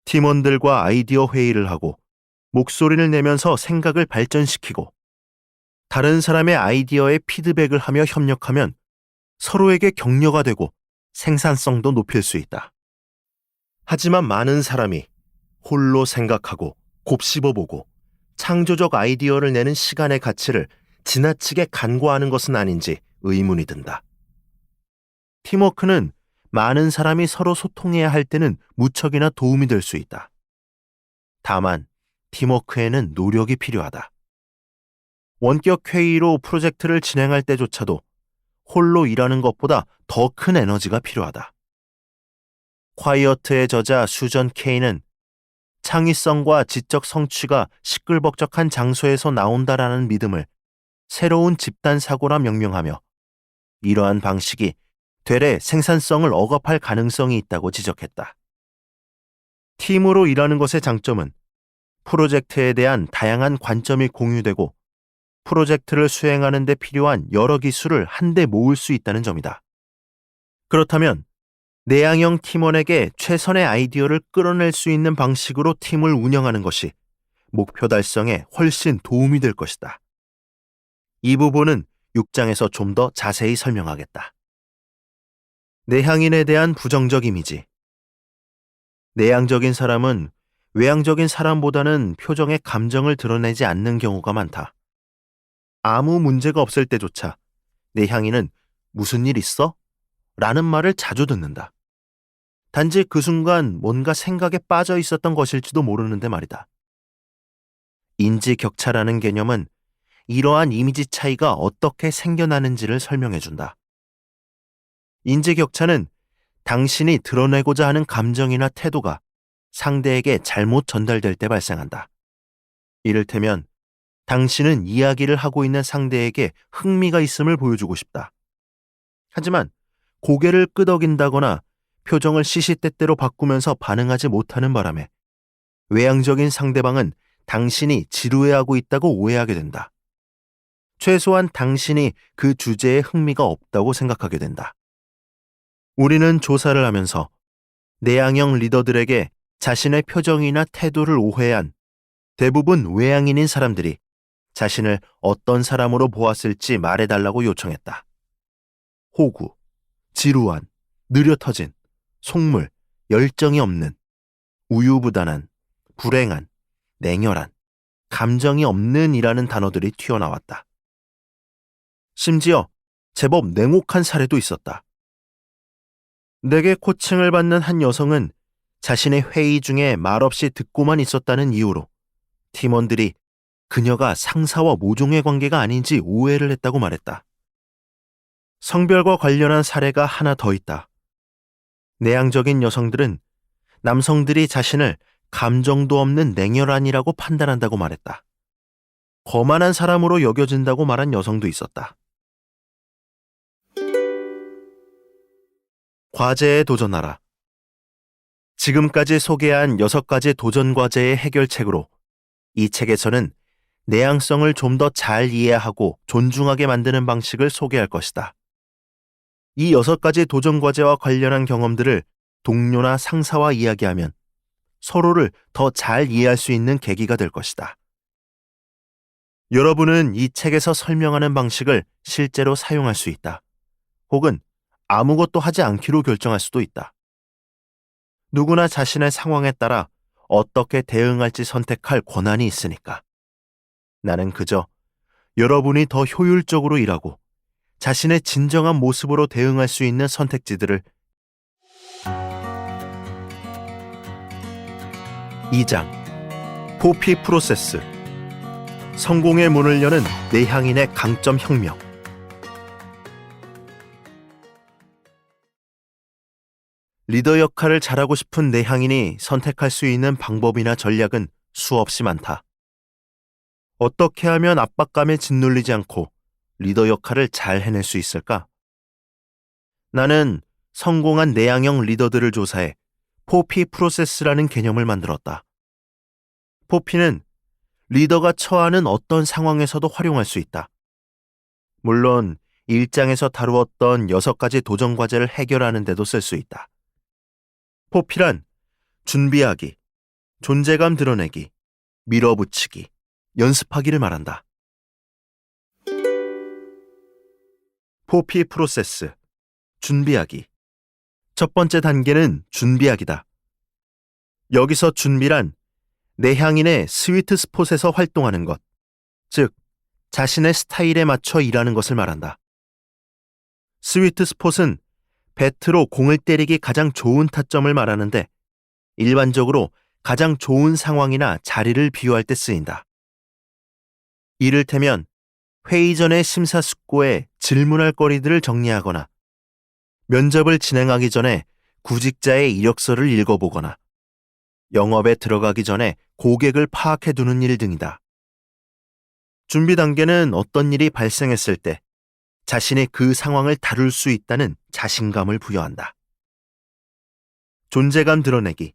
팀원들과 아이디어 회의를 하고 목소리를 내면서 생각을 발전시키고 다른 사람의 아이디어에 피드백을 하며 협력하면 서로에게 격려가 되고 생산성도 높일 수 있다. 하지만 많은 사람이 홀로 생각하고 곱씹어보고 창조적 아이디어를 내는 시간의 가치를 지나치게 간과하는 것은 아닌지 의문이 든다. 팀워크는 많은 사람이 서로 소통해야 할 때는 무척이나 도움이 될 수 있다. 다만 팀워크에는 노력이 필요하다. 원격 회의로 프로젝트를 진행할 때조차도 홀로 일하는 것보다 더 큰 에너지가 필요하다. 콰이어트의 저자 수전 케이는 창의성과 지적 성취가 시끌벅적한 장소에서 나온다라는 믿음을 새로운 집단 사고라 명명하며 이러한 방식이 되레 생산성을 억압할 가능성이 있다고 지적했다. 팀으로 일하는 것의 장점은 프로젝트에 대한 다양한 관점이 공유되고 프로젝트를 수행하는 데 필요한 여러 기술을 한데 모을 수 있다는 점이다. 그렇다면 내향형 팀원에게 최선의 아이디어를 끌어낼 수 있는 방식으로 팀을 운영하는 것이 목표 달성에 훨씬 도움이 될 것이다. 이 부분은 6장에서 좀 더 자세히 설명하겠다. 내향인에 대한 부정적 이미지. 내향적인 사람은 외향적인 사람보다는 표정에 감정을 드러내지 않는 경우가 많다. 아무 문제가 없을 때조차 내향인은 무슨 일 있어? 라는 말을 자주 듣는다. 단지 그 순간 뭔가 생각에 빠져 있었던 것일지도 모르는데 말이다. 인지 격차라는 개념은 이러한 이미지 차이가 어떻게 생겨나는지를 설명해준다. 인지격차는 당신이 드러내고자 하는 감정이나 태도가 상대에게 잘못 전달될 때 발생한다. 이를테면 당신은 이야기를 하고 있는 상대에게 흥미가 있음을 보여주고 싶다. 하지만 고개를 끄덕인다거나 표정을 시시때때로 바꾸면서 반응하지 못하는 바람에 외향적인 상대방은 당신이 지루해하고 있다고 오해하게 된다. 최소한 당신이 그 주제에 흥미가 없다고 생각하게 된다. 우리는 조사를 하면서 내향형 리더들에게 자신의 표정이나 태도를 오해한 대부분 외향인인 사람들이 자신을 어떤 사람으로 보았을지 말해달라고 요청했다. 호구, 지루한, 느려터진, 속물, 열정이 없는, 우유부단한, 불행한, 냉혈한, 감정이 없는 이라는 단어들이 튀어나왔다. 심지어 제법 냉혹한 사례도 있었다. 내게 코칭을 받는 한 여성은 자신의 회의 중에 말없이 듣고만 있었다는 이유로 팀원들이 그녀가 상사와 모종의 관계가 아닌지 오해를 했다고 말했다. 성별과 관련한 사례가 하나 더 있다. 내향적인 여성들은 남성들이 자신을 감정도 없는 냉혈한이라고 판단한다고 말했다. 거만한 사람으로 여겨진다고 말한 여성도 있었다. 과제에 도전하라. 지금까지 소개한 6가지 도전 과제의 해결책으로 이 책에서는 내향성을 좀 더 잘 이해하고 존중하게 만드는 방식을 소개할 것이다. 이 6가지 도전 과제와 관련한 경험들을 동료나 상사와 이야기하면 서로를 더 잘 이해할 수 있는 계기가 될 것이다. 여러분은 이 책에서 설명하는 방식을 실제로 사용할 수 있다. 혹은 아무것도 하지 않기로 결정할 수도 있다. 누구나 자신의 상황에 따라 어떻게 대응할지 선택할 권한이 있으니까. 나는 그저 여러분이 더 효율적으로 일하고 자신의 진정한 모습으로 대응할 수 있는 선택지들을 2장 포피 프로세스 성공의 문을 여는 내향인의 강점 혁명. 리더 역할을 잘하고 싶은 내향인이 선택할 수 있는 방법이나 전략은 수없이 많다. 어떻게 하면 압박감에 짓눌리지 않고 리더 역할을 잘 해낼 수 있을까? 나는 성공한 내향형 리더들을 조사해 포피 프로세스라는 개념을 만들었다. 포피는 리더가 처하는 어떤 상황에서도 활용할 수 있다. 물론 1장에서 다루었던 6가지 도전 과제를 해결하는 데도 쓸 수 있다. 포피란 준비하기, 존재감 드러내기, 밀어붙이기, 연습하기를 말한다. 포피 프로세스, 준비하기. 첫 번째 단계는 준비하기다. 여기서 준비란 내향인의 스위트 스폿에서 활동하는 것, 즉 자신의 스타일에 맞춰 일하는 것을 말한다. 스위트 스폿은 배트로 공을 때리기 가장 좋은 타점을 말하는데 일반적으로 가장 좋은 상황이나 자리를 비유할 때 쓰인다. 이를테면 회의 전에 심사숙고해 질문할 거리들을 정리하거나 면접을 진행하기 전에 구직자의 이력서를 읽어보거나 영업에 들어가기 전에 고객을 파악해두는 일 등이다. 준비 단계는 어떤 일이 발생했을 때 자신이 그 상황을 다룰 수 있다는 자신감을 부여한다. 존재감 드러내기.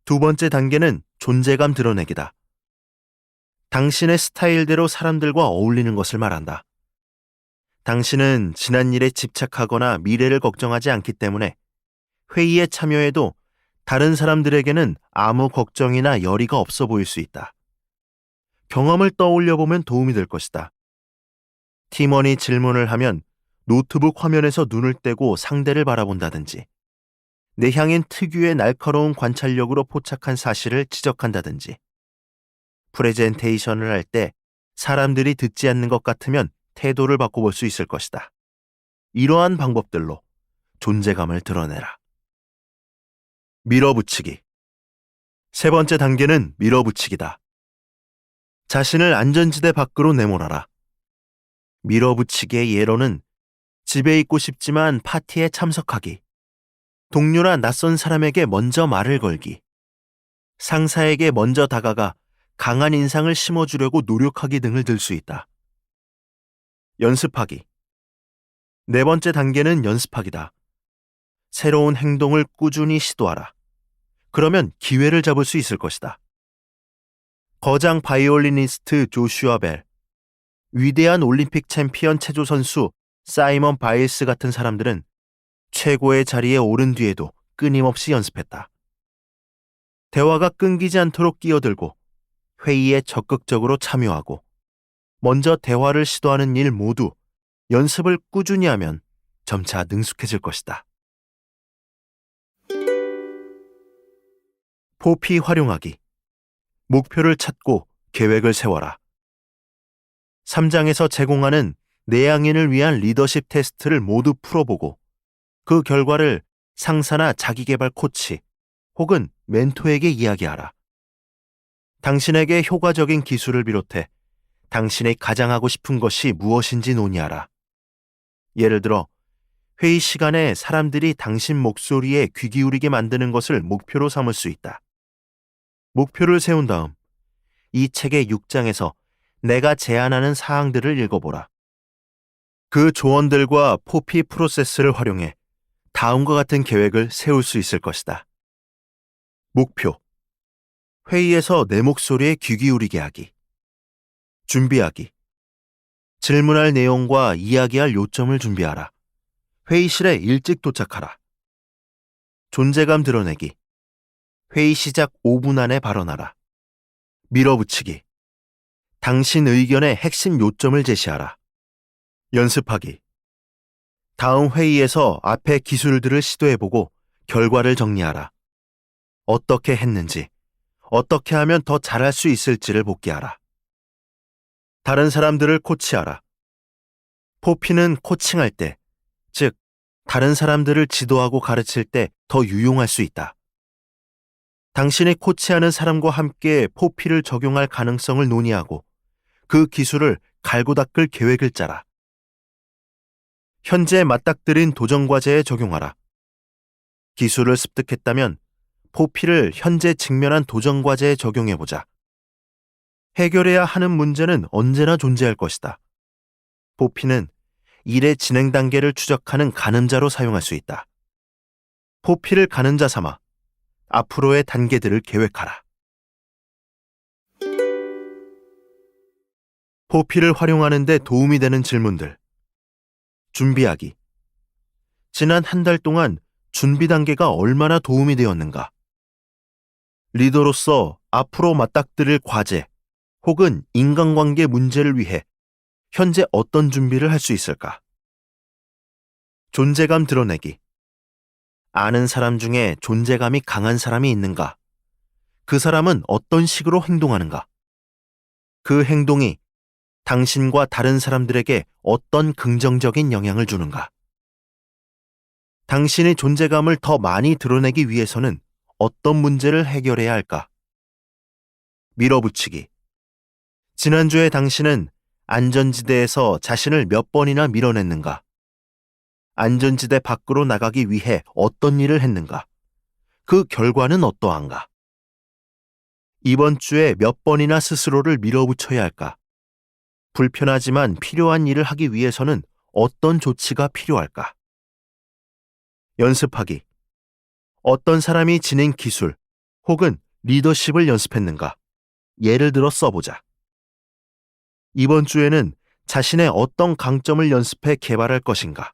두 번째 단계는 존재감 드러내기다. 당신의 스타일대로 사람들과 어울리는 것을 말한다. 당신은 지난 일에 집착하거나 미래를 걱정하지 않기 때문에 회의에 참여해도 다른 사람들에게는 아무 걱정이나 열의가 없어 보일 수 있다. 경험을 떠올려 보면 도움이 될 것이다. 팀원이 질문을 하면 노트북 화면에서 눈을 떼고 상대를 바라본다든지, 내향인 특유의 날카로운 관찰력으로 포착한 사실을 지적한다든지, 프레젠테이션을 할 때 사람들이 듣지 않는 것 같으면 태도를 바꿔볼 수 있을 것이다. 이러한 방법들로 존재감을 드러내라. 밀어붙이기. 세 번째 단계는 밀어붙이기다. 자신을 안전지대 밖으로 내몰아라. 밀어붙이기의 예로는 집에 있고 싶지만 파티에 참석하기, 동료나 낯선 사람에게 먼저 말을 걸기, 상사에게 먼저 다가가 강한 인상을 심어주려고 노력하기 등을 들 수 있다. 연습하기. 네 번째 단계는 연습하기다. 새로운 행동을 꾸준히 시도하라. 그러면 기회를 잡을 수 있을 것이다. 거장 바이올리니스트 조슈아 벨, 위대한 올림픽 챔피언 체조 선수 사이먼 바일스 같은 사람들은 최고의 자리에 오른 뒤에도 끊임없이 연습했다. 대화가 끊기지 않도록 끼어들고 회의에 적극적으로 참여하고 먼저 대화를 시도하는 일 모두 연습을 꾸준히 하면 점차 능숙해질 것이다. 포피 활용하기. 목표를 찾고 계획을 세워라. 3장에서 제공하는 내향인을 위한 리더십 테스트를 모두 풀어보고 그 결과를 상사나 자기개발 코치 혹은 멘토에게 이야기하라. 당신에게 효과적인 기술을 비롯해 당신이 가장 하고 싶은 것이 무엇인지 논의하라. 예를 들어 회의 시간에 사람들이 당신 목소리에 귀 기울이게 만드는 것을 목표로 삼을 수 있다. 목표를 세운 다음 이 책의 6장에서 내가 제안하는 사항들을 읽어보라. 그 조언들과 포피 프로세스를 활용해 다음과 같은 계획을 세울 수 있을 것이다. 목표. 회의에서 내 목소리에 귀 기울이게 하기. 준비하기. 질문할 내용과 이야기할 요점을 준비하라. 회의실에 일찍 도착하라. 존재감 드러내기. 회의 시작 5분 안에 발언하라. 밀어붙이기. 당신 의견의 핵심 요점을 제시하라. 연습하기. 다음 회의에서 앞의 기술들을 시도해보고 결과를 정리하라. 어떻게 했는지, 어떻게 하면 더 잘할 수 있을지를 복기하라. 다른 사람들을 코치하라. 포피는 코칭할 때, 즉, 다른 사람들을 지도하고 가르칠 때 더 유용할 수 있다. 당신이 코치하는 사람과 함께 포피를 적용할 가능성을 논의하고 그 기술을 갈고 닦을 계획을 짜라. 현재 맞닥뜨린 도전과제에 적용하라. 기술을 습득했다면 포피를 현재 직면한 도전과제에 적용해보자. 해결해야 하는 문제는 언제나 존재할 것이다. 포피는 일의 진행 단계를 추적하는 가늠자로 사용할 수 있다. 포피를 가늠자 삼아 앞으로의 단계들을 계획하라. 포피를 활용하는 데 도움이 되는 질문들. 준비하기. 지난 한 달 동안 준비 단계가 얼마나 도움이 되었는가? 리더로서 앞으로 맞닥뜨릴 과제 혹은 인간관계 문제를 위해 현재 어떤 준비를 할 수 있을까? 존재감 드러내기. 아는 사람 중에 존재감이 강한 사람이 있는가? 그 사람은 어떤 식으로 행동하는가? 그 행동이 당신과 다른 사람들에게 어떤 긍정적인 영향을 주는가? 당신의 존재감을 더 많이 드러내기 위해서는 어떤 문제를 해결해야 할까? 밀어붙이기. 지난주에 당신은 안전지대에서 자신을 몇 번이나 밀어냈는가? 안전지대 밖으로 나가기 위해 어떤 일을 했는가? 그 결과는 어떠한가? 이번 주에 몇 번이나 스스로를 밀어붙여야 할까? 불편하지만 필요한 일을 하기 위해서는 어떤 조치가 필요할까? 연습하기. 어떤 사람이 지닌 기술 혹은 리더십을 연습했는가? 예를 들어 써보자. 이번 주에는 자신의 어떤 강점을 연습해 개발할 것인가?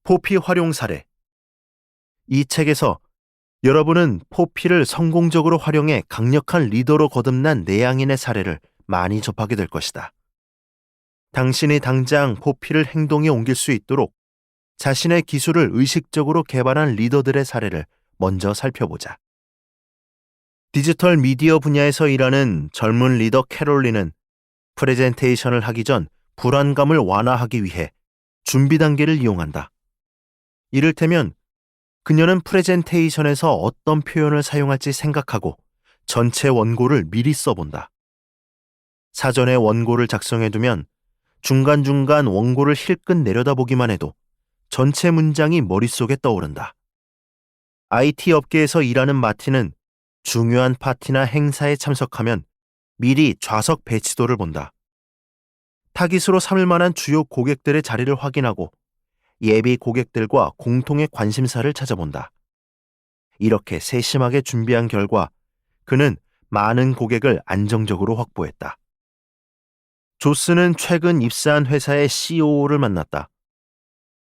포피 활용 사례. 이 책에서 여러분은 포피를 성공적으로 활용해 강력한 리더로 거듭난 내향인의 사례를 많이 접하게 될 것이다. 당신이 당장 포피를 행동에 옮길 수 있도록 자신의 기술을 의식적으로 개발한 리더들의 사례를 먼저 살펴보자. 디지털 미디어 분야에서 일하는 젊은 리더 캐롤린은 프레젠테이션을 하기 전 불안감을 완화하기 위해 준비 단계를 이용한다. 이를테면 그녀는 프레젠테이션에서 어떤 표현을 사용할지 생각하고 전체 원고를 미리 써본다. 사전에 원고를 작성해두면 중간중간 원고를 힐끗 내려다보기만 해도 전체 문장이 머릿속에 떠오른다. IT 업계에서 일하는 마티는 중요한 파티나 행사에 참석하면 미리 좌석 배치도를 본다. 타깃으로 삼을 만한 주요 고객들의 자리를 확인하고 예비 고객들과 공통의 관심사를 찾아본다. 이렇게 세심하게 준비한 결과 그는 많은 고객을 안정적으로 확보했다. 조스는 최근 입사한 회사의 COO를 만났다.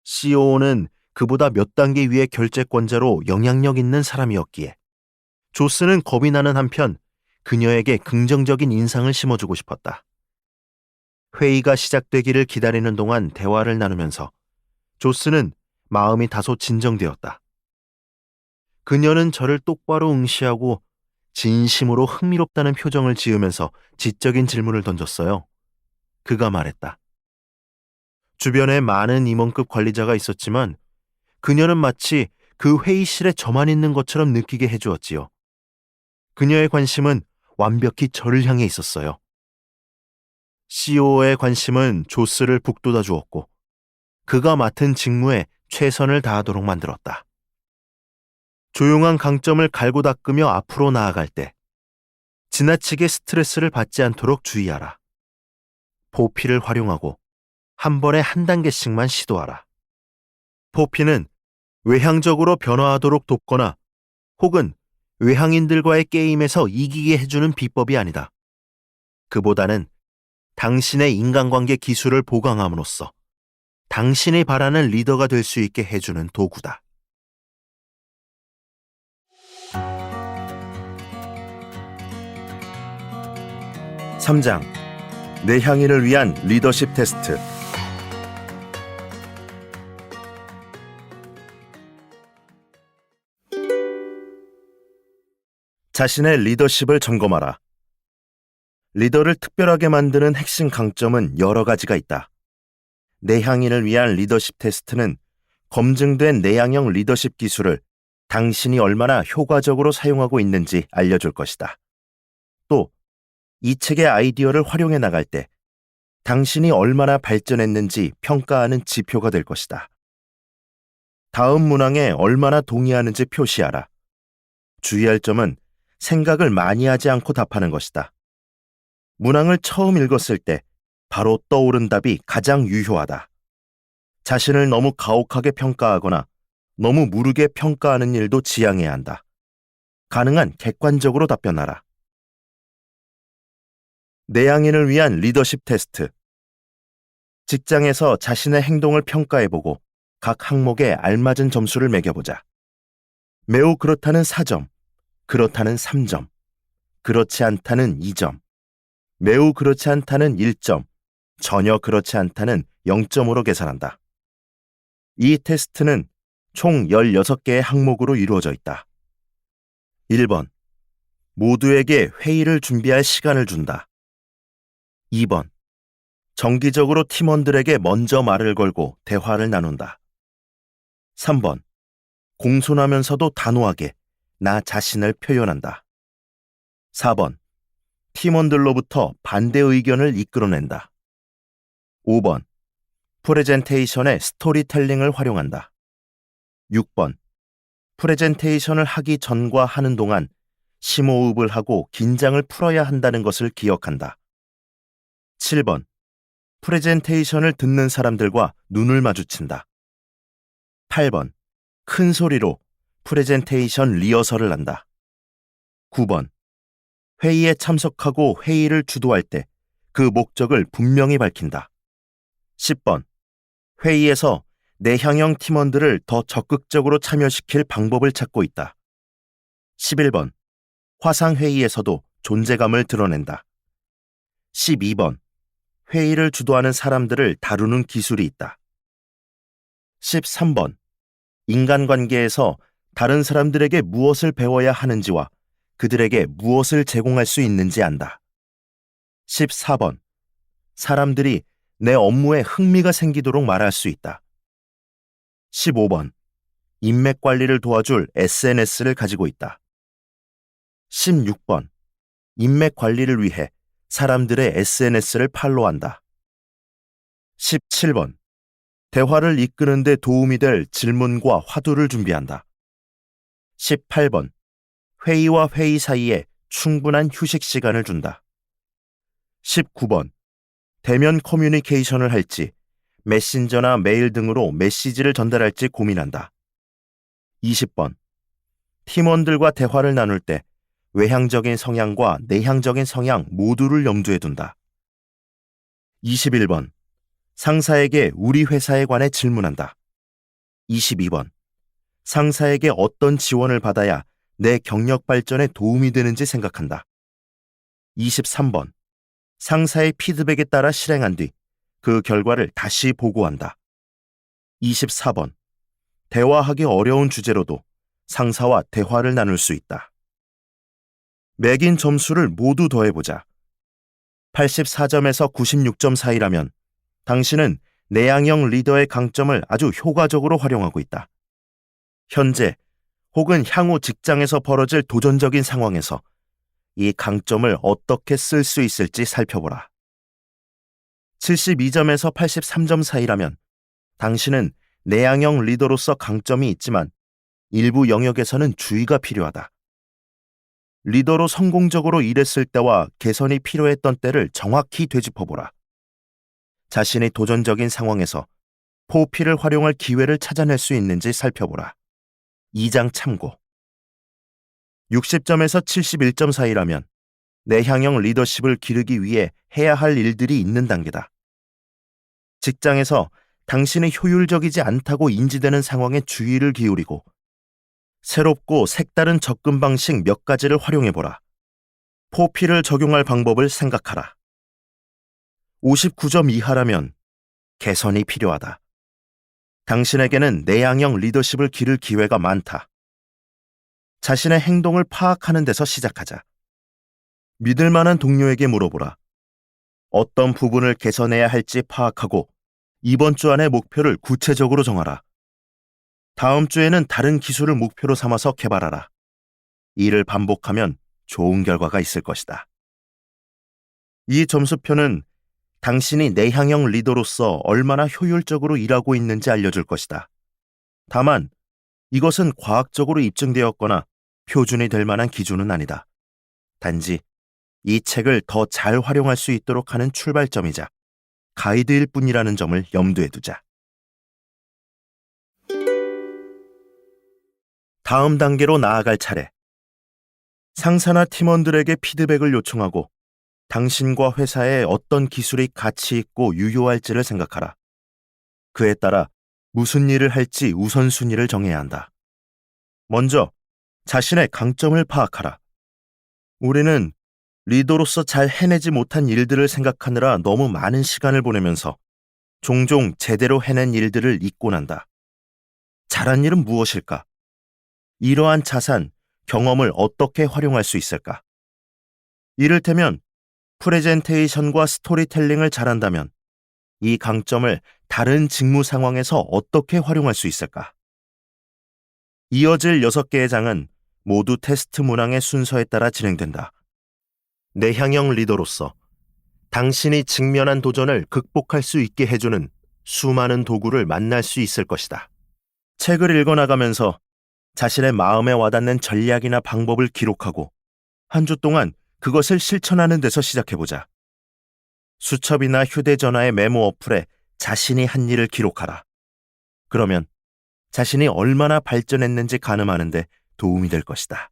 COO는 그보다 몇 단계 위의 결재권자로 영향력 있는 사람이었기에 조스는 겁이 나는 한편 그녀에게 긍정적인 인상을 심어주고 싶었다. 회의가 시작되기를 기다리는 동안 대화를 나누면서 조스는 마음이 다소 진정되었다. 그녀는 저를 똑바로 응시하고 진심으로 흥미롭다는 표정을 지으면서 지적인 질문을 던졌어요. 그가 말했다. 주변에 많은 임원급 관리자가 있었지만 그녀는 마치 그 회의실에 저만 있는 것처럼 느끼게 해주었지요. 그녀의 관심은 완벽히 저를 향해 있었어요. CEO의 관심은 조스를 북돋아 주었고 그가 맡은 직무에 최선을 다하도록 만들었다. 조용한 강점을 갈고 닦으며 앞으로 나아갈 때 지나치게 스트레스를 받지 않도록 주의하라. 포피를 활용하고 한 번에 한 단계씩만 시도하라. 포피는 외향적으로 변화하도록 돕거나 혹은 외향인들과의 게임에서 이기게 해주는 비법이 아니다. 그보다는 당신의 인간관계 기술을 보강함으로써 당신이 바라는 리더가 될 수 있게 해주는 도구다. (3장) 내향인을 위한 리더십 테스트. 자신의 리더십을 점검하라. 리더를 특별하게 만드는 핵심 강점은 여러 가지가 있다. 내향인을 위한 리더십 테스트는 검증된 내향형 리더십 기술을 당신이 얼마나 효과적으로 사용하고 있는지 알려줄 것이다. 또 이 책의 아이디어를 활용해 나갈 때 당신이 얼마나 발전했는지 평가하는 지표가 될 것이다. 다음 문항에 얼마나 동의하는지 표시하라. 주의할 점은 생각을 많이 하지 않고 답하는 것이다. 문항을 처음 읽었을 때 바로 떠오른 답이 가장 유효하다. 자신을 너무 가혹하게 평가하거나 너무 무르게 평가하는 일도 지양해야 한다. 가능한 객관적으로 답변하라. 내향인을 위한 리더십 테스트. 직장에서 자신의 행동을 평가해보고 각 항목에 알맞은 점수를 매겨보자. 매우 그렇다는 4점, 그렇다는 3점, 그렇지 않다는 2점, 매우 그렇지 않다는 1점, 전혀 그렇지 않다는 0점으로 계산한다. 이 테스트는 총 16개의 항목으로 이루어져 있다. 1번. 모두에게 회의를 준비할 시간을 준다. 2번. 정기적으로 팀원들에게 먼저 말을 걸고 대화를 나눈다. 3번. 공손하면서도 단호하게 나 자신을 표현한다. 4번. 팀원들로부터 반대 의견을 이끌어낸다. 5번. 프레젠테이션의 스토리텔링을 활용한다. 6번. 프레젠테이션을 하기 전과 하는 동안 심호흡을 하고 긴장을 풀어야 한다는 것을 기억한다. 7번. 프레젠테이션을 듣는 사람들과 눈을 마주친다. 8번. 큰 소리로 프레젠테이션 리허설을 한다. 9번. 회의에 참석하고 회의를 주도할 때 그 목적을 분명히 밝힌다. 10번. 회의에서 내향형 팀원들을 더 적극적으로 참여시킬 방법을 찾고 있다. 11번. 화상회의에서도 존재감을 드러낸다. 12번. 회의를 주도하는 사람들을 다루는 기술이 있다. 13번. 인간관계에서 다른 사람들에게 무엇을 배워야 하는지와 그들에게 무엇을 제공할 수 있는지 안다. 14번. 사람들이 내 업무에 흥미가 생기도록 말할 수 있다. 15번. 인맥 관리를 도와줄 SNS를 가지고 있다. 16번. 인맥 관리를 위해 사람들의 SNS를 팔로우한다. 17번. 대화를 이끄는 데 도움이 될 질문과 화두를 준비한다. 18번. 회의와 회의 사이에 충분한 휴식 시간을 준다. 19번. 대면 커뮤니케이션을 할지 메신저나 메일 등으로 메시지를 전달할지 고민한다. 20번. 팀원들과 대화를 나눌 때 외향적인 성향과 내향적인 성향 모두를 염두에 둔다. 21번. 상사에게 우리 회사에 관해 질문한다. 22번. 상사에게 어떤 지원을 받아야 내 경력 발전에 도움이 되는지 생각한다. 23번. 상사의 피드백에 따라 실행한 뒤 그 결과를 다시 보고한다. 24번. 대화하기 어려운 주제로도 상사와 대화를 나눌 수 있다. 매긴 점수를 모두 더해보자. 84점에서 96점 사이라면 당신은 내향형 리더의 강점을 아주 효과적으로 활용하고 있다. 현재 혹은 향후 직장에서 벌어질 도전적인 상황에서 이 강점을 어떻게 쓸 수 있을지 살펴보라. 72점에서 83점 사이라면 당신은 내향형 리더로서 강점이 있지만 일부 영역에서는 주의가 필요하다. 리더로 성공적으로 일했을 때와 개선이 필요했던 때를 정확히 되짚어보라. 자신의 도전적인 상황에서 포피를 활용할 기회를 찾아낼 수 있는지 살펴보라. 2장 참고. 60점에서 71점 사이라면 내향형 리더십을 기르기 위해 해야 할 일들이 있는 단계다. 직장에서 당신이 효율적이지 않다고 인지되는 상황에 주의를 기울이고 새롭고 색다른 접근 방식 몇 가지를 활용해보라. 포피를 적용할 방법을 생각하라. 59점 이하라면 개선이 필요하다. 당신에게는 내향형 리더십을 기를 기회가 많다. 자신의 행동을 파악하는 데서 시작하자. 믿을 만한 동료에게 물어보라. 어떤 부분을 개선해야 할지 파악하고 이번 주 안에 목표를 구체적으로 정하라. 다음 주에는 다른 기술을 목표로 삼아서 개발하라. 이를 반복하면 좋은 결과가 있을 것이다. 이 점수표는 당신이 내향형 리더로서 얼마나 효율적으로 일하고 있는지 알려줄 것이다. 다만 이것은 과학적으로 입증되었거나 표준이 될 만한 기준은 아니다. 단지 이 책을 더 잘 활용할 수 있도록 하는 출발점이자 가이드일 뿐이라는 점을 염두에 두자. 다음 단계로 나아갈 차례. 상사나 팀원들에게 피드백을 요청하고 당신과 회사에 어떤 기술이 가치 있고 유효할지를 생각하라. 그에 따라 무슨 일을 할지 우선순위를 정해야 한다. 먼저 자신의 강점을 파악하라. 우리는 리더로서 잘 해내지 못한 일들을 생각하느라 너무 많은 시간을 보내면서 종종 제대로 해낸 일들을 잊곤 한다. 잘한 일은 무엇일까? 이러한 자산, 경험을 어떻게 활용할 수 있을까? 이를테면 프레젠테이션과 스토리텔링을 잘한다면 이 강점을 다른 직무 상황에서 어떻게 활용할 수 있을까? 이어질 6개의 장은 모두 테스트 문항의 순서에 따라 진행된다. 내향형 리더로서 당신이 직면한 도전을 극복할 수 있게 해주는 수많은 도구를 만날 수 있을 것이다. 책을 읽어나가면서 자신의 마음에 와닿는 전략이나 방법을 기록하고 한 주 동안 그것을 실천하는 데서 시작해보자. 수첩이나 휴대전화의 메모 어플에 자신이 한 일을 기록하라. 그러면 자신이 얼마나 발전했는지 가늠하는 데 도움이 될 것이다.